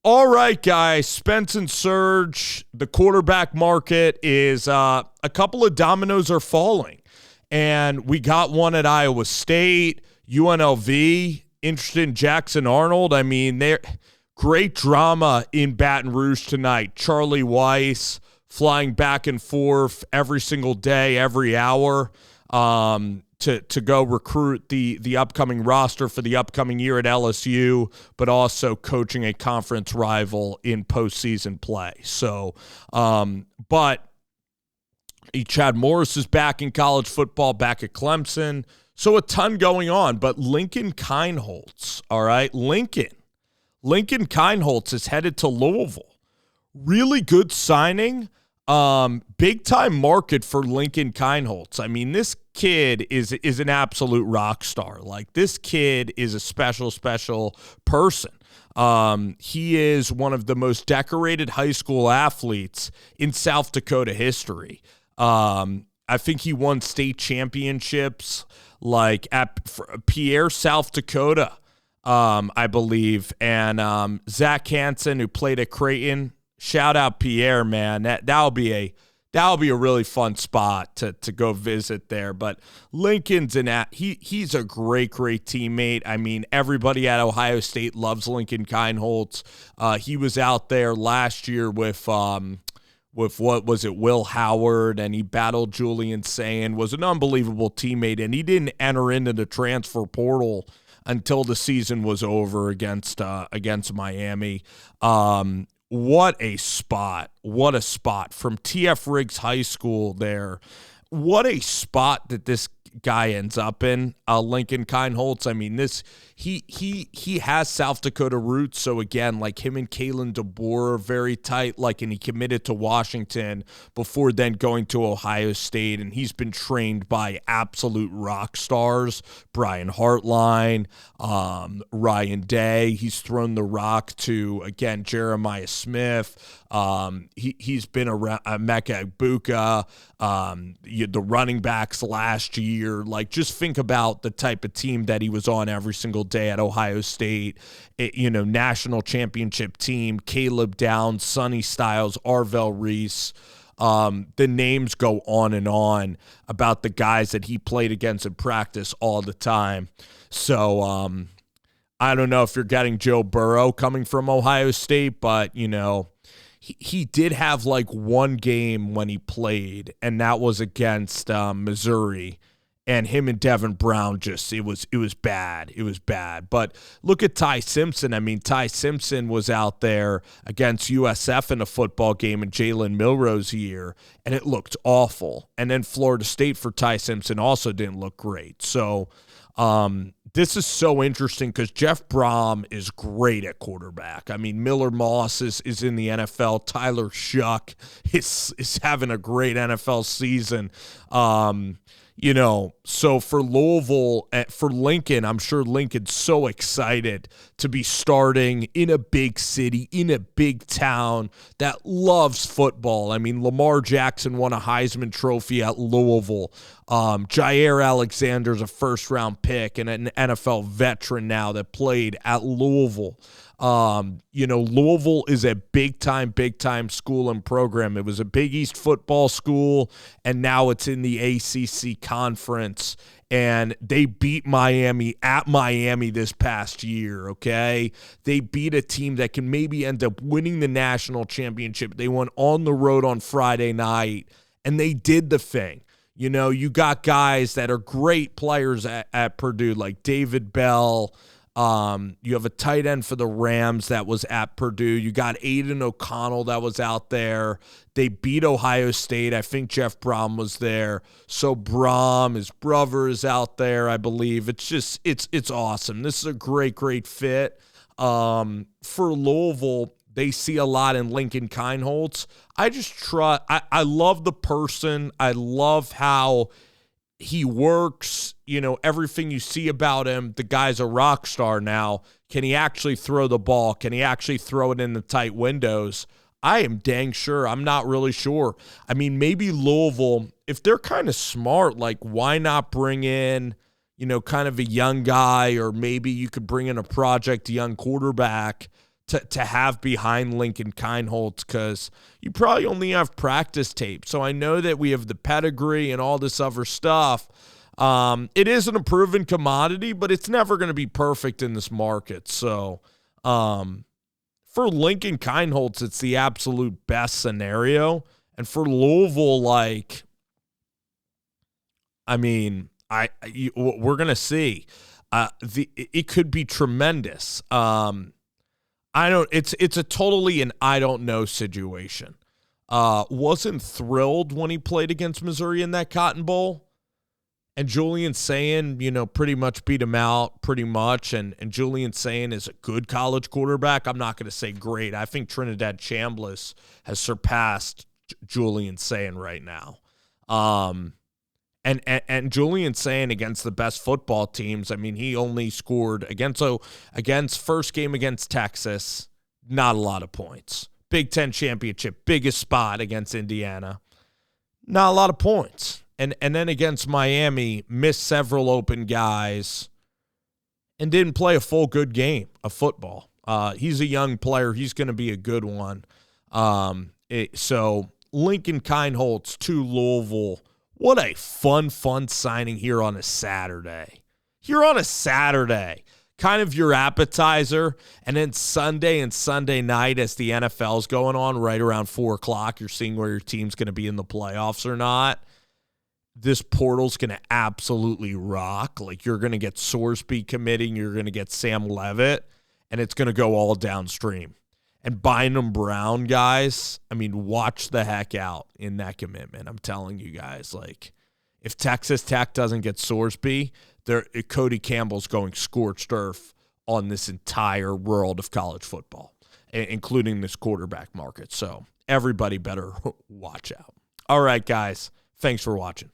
All right, guys. Spence and Surge, the quarterback market is a couple of dominoes are falling. And we got one at Iowa State, UNLV, interested in Jackson Arnold. I mean, they're great drama in Baton Rouge tonight. Charlie Weiss flying back and forth every single day, every hour. To go recruit the upcoming roster for the upcoming year at LSU, but also coaching a conference rival in postseason play. So, but Chad Morris is back in college football, back at Clemson. So a ton going on. But Lincoln Kienholtz, all right, Lincoln Kienholtz is headed to Louisville. Really good signing. Big time market for Lincoln Kienholtz. I mean, this kid is an absolute rock star. Like, this kid is a special person. He is one of the most decorated high school athletes in South Dakota history. I think he won state championships like at Pierre, South Dakota, I believe. And Zach Hansen, who played at Creighton. Shout out Pierre, man. That'll be a really fun spot to go visit there. But Lincoln's he's a great teammate. I mean, everybody at Ohio State loves Lincoln Kienholtz. He was out there last year with what was it, Will Howard, and he battled Julian Sand, was an unbelievable teammate, and he didn't enter into the transfer portal until the season was over against Miami. What a spot from T.F. Riggs High School there. What a spot that this guy ends up in, Lincoln Kienholtz. I mean, he has South Dakota roots, so again, like him and Kalen DeBoer are very tight, and he committed to Washington before then going to Ohio State, and he's been trained by absolute rock stars, Brian Hartline, Ryan Day. He's thrown the rock to, again, Jeremiah Smith. He's been around Emeka Egbuka, the running backs last year. Like, just think about the type of team that he was on every single day at Ohio State. National championship team, Caleb Downs, Sonny Styles, Arvell Reese. The names go on and on about the guys that he played against in practice all the time. So I don't know if you're getting Joe Burrow coming from Ohio State, but, he did have one game when he played, and that was against Missouri. And him and Devin Brown it was bad. It was bad. But look at Ty Simpson. I mean, Ty Simpson was out there against USF in a football game in Jalen Milroe's year, and it looked awful. And then Florida State for Ty Simpson also didn't look great. So this is so interesting because Jeff Brohm is great at quarterback. I mean, Miller Moss is in the NFL. Tyler Shough is having a great NFL season. So for Louisville, for Lincoln, I'm sure Lincoln's so excited to be starting in a big city, in a big town that loves football. I mean, Lamar Jackson won a Heisman Trophy at Louisville. Jair Alexander's a first-round pick and an NFL veteran now that played at Louisville. Louisville is a big-time school and program. It was a Big East football school, and now it's in the ACC conference, and they beat Miami at Miami this past year, okay? They beat a team that can maybe end up winning the national championship. They went on the road on Friday night, and they did the thing. You got guys that are great players at Purdue, like David Bell. You have a tight end for the Rams that was at Purdue. You got Aiden O'Connell that was out there. They beat Ohio State. I think Jeff Brohm was there. So Brohm, his brother, is out there, I believe. It's just, it's awesome. This is a great fit. For Louisville, they see a lot in Lincoln Kienholtz. I love the person. I love how he works, everything you see about him. The guy's a rock star now. Can he actually throw the ball? Can he actually throw it in the tight windows? I am dang sure. I'm not really sure. I mean, maybe Louisville, if they're kind of smart, why not bring in, kind of a young guy, or maybe you could bring in a project young quarterback to have behind Lincoln Kienholtz, because you probably only have practice tape. So I know that we have the pedigree and all this other stuff. It isn't a proven commodity, but it's never going to be perfect in this market. So for Lincoln Kienholtz, it's the absolute best scenario. And for Louisville, like, I mean, we're going to see. It could be tremendous. It's a totally an I don't know situation. Wasn't thrilled when he played against Missouri in that Cotton Bowl. And Julian Sayin, pretty much beat him out pretty much. And Julian Sayin is a good college quarterback. I'm not going to say great. I think Trinidad Chambliss has surpassed Julian Sayin right now. And Julian Sayin against the best football teams, I mean, he only scored against first game against Texas, not a lot of points. Big Ten championship, biggest spot against Indiana, not a lot of points. And then against Miami, missed several open guys and didn't play a full good game of football. He's a young player. He's going to be a good one. So Lincoln Kienholtz to Louisville. What a fun signing here on a Saturday. Kind of your appetizer. And then Sunday and Sunday night as the NFL's going on right around 4 o'clock, you're seeing where your team's going to be in the playoffs or not. This portal's going to absolutely rock. Like, you're going to get Sorsby committing. You're going to get Sam Levitt. And it's going to go all downstream. And Bynum Brown, guys, I mean, watch the heck out in that commitment. I'm telling you guys, like, if Texas Tech doesn't get Sorsby, Cody Campbell's going scorched earth on this entire world of college football, including this quarterback market. So everybody better watch out. All right, guys, thanks for watching.